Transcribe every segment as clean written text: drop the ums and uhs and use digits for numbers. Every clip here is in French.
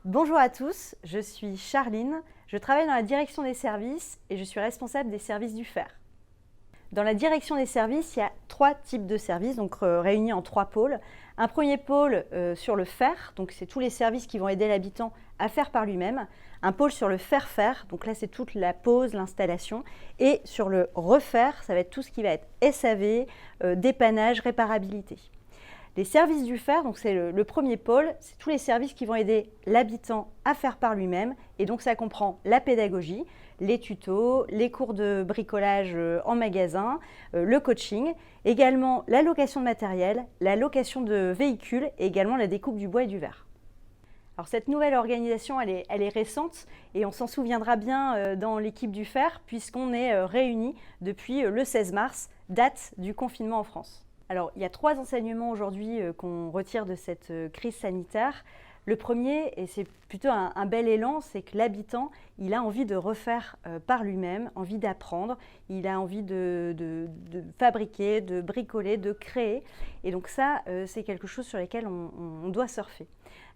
Bonjour à tous, je suis Charline, je travaille dans la direction des services et je suis responsable des services du fer. Dans la direction des services, il y a 3 types de services, donc réunis en 3 pôles. Un premier pôle sur le fer, donc c'est tous les services qui vont aider l'habitant à faire par lui-même. Un pôle sur le faire-faire, donc là c'est toute la pose, l'installation. Et sur le refaire, ça va être tout ce qui va être SAV, dépannage, réparabilité. Les services du fer, donc c'est le premier pôle, c'est tous les services qui vont aider l'habitant à faire par lui-même. Et donc ça comprend la pédagogie, les tutos, les cours de bricolage en magasin, le coaching, également la location de matériel, la location de véhicules et également la découpe du bois et du verre. Alors cette nouvelle organisation, elle est récente et on s'en souviendra bien dans l'équipe du fer puisqu'on est réunis depuis le 16 mars, date du confinement en France. Alors, il y a 3 enseignements aujourd'hui qu'on retire de cette crise sanitaire. Le premier, et c'est plutôt un bel élan, c'est que l'habitant, il a envie de refaire par lui-même, envie d'apprendre, il a envie de fabriquer, de bricoler, de créer. Et donc ça, c'est quelque chose sur lequel on doit surfer.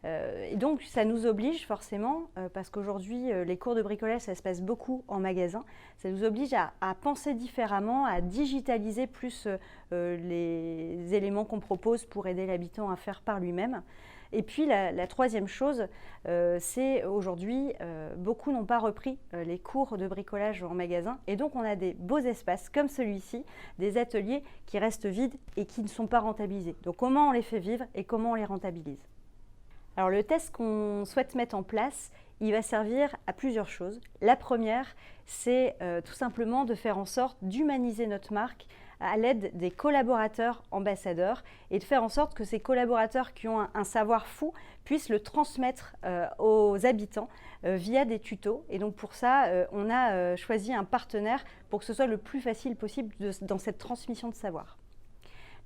Et donc ça nous oblige forcément, parce qu'aujourd'hui les cours de bricolage ça se passe beaucoup en magasin, ça nous oblige à penser différemment, à digitaliser plus les éléments qu'on propose pour aider l'habitant à faire par lui-même. Et puis la troisième chose, c'est aujourd'hui, beaucoup n'ont pas repris les cours de bricolage en magasin et donc on a des beaux espaces comme celui-ci, des ateliers qui restent vides et qui ne sont pas rentabilisés. Donc comment on les fait vivre et comment on les rentabilise ? Alors le test qu'on souhaite mettre en place, il va servir à plusieurs choses. La première, c'est tout simplement de faire en sorte d'humaniser notre marque à l'aide des collaborateurs ambassadeurs et de faire en sorte que ces collaborateurs qui ont un savoir fou puissent le transmettre aux habitants via des tutos. Et donc pour ça, on a choisi un partenaire pour que ce soit le plus facile possible dans cette transmission de savoir.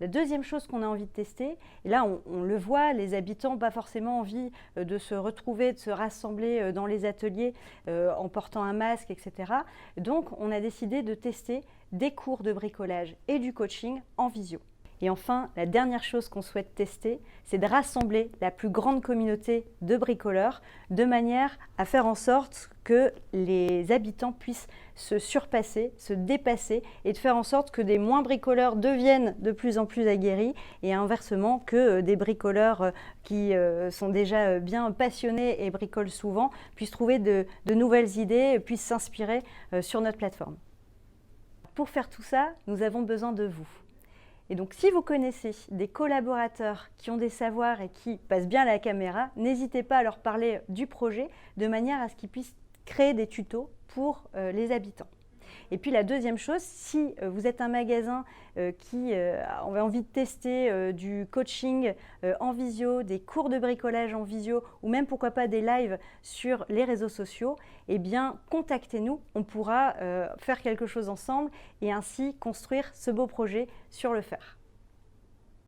La deuxième chose qu'on a envie de tester, et là on le voit, les habitants n'ont pas forcément envie de se retrouver, de se rassembler dans les ateliers en portant un masque, etc. Donc on a décidé de tester des cours de bricolage et du coaching en visio. Et enfin, la dernière chose qu'on souhaite tester, c'est de rassembler la plus grande communauté de bricoleurs de manière à faire en sorte que les habitants puissent se surpasser, se dépasser et de faire en sorte que des moins bricoleurs deviennent de plus en plus aguerris et inversement que des bricoleurs qui sont déjà bien passionnés et bricolent souvent puissent trouver de nouvelles idées, puissent s'inspirer sur notre plateforme. Pour faire tout ça, nous avons besoin de vous. Et donc, si vous connaissez des collaborateurs qui ont des savoirs et qui passent bien à la caméra, n'hésitez pas à leur parler du projet de manière à ce qu'ils puissent créer des tutos pour les habitants. Et puis la deuxième chose, si vous êtes un magasin qui a envie de tester du coaching en visio, des cours de bricolage en visio ou même pourquoi pas des lives sur les réseaux sociaux, eh bien contactez-nous, on pourra faire quelque chose ensemble et ainsi construire ce beau projet sur le fer.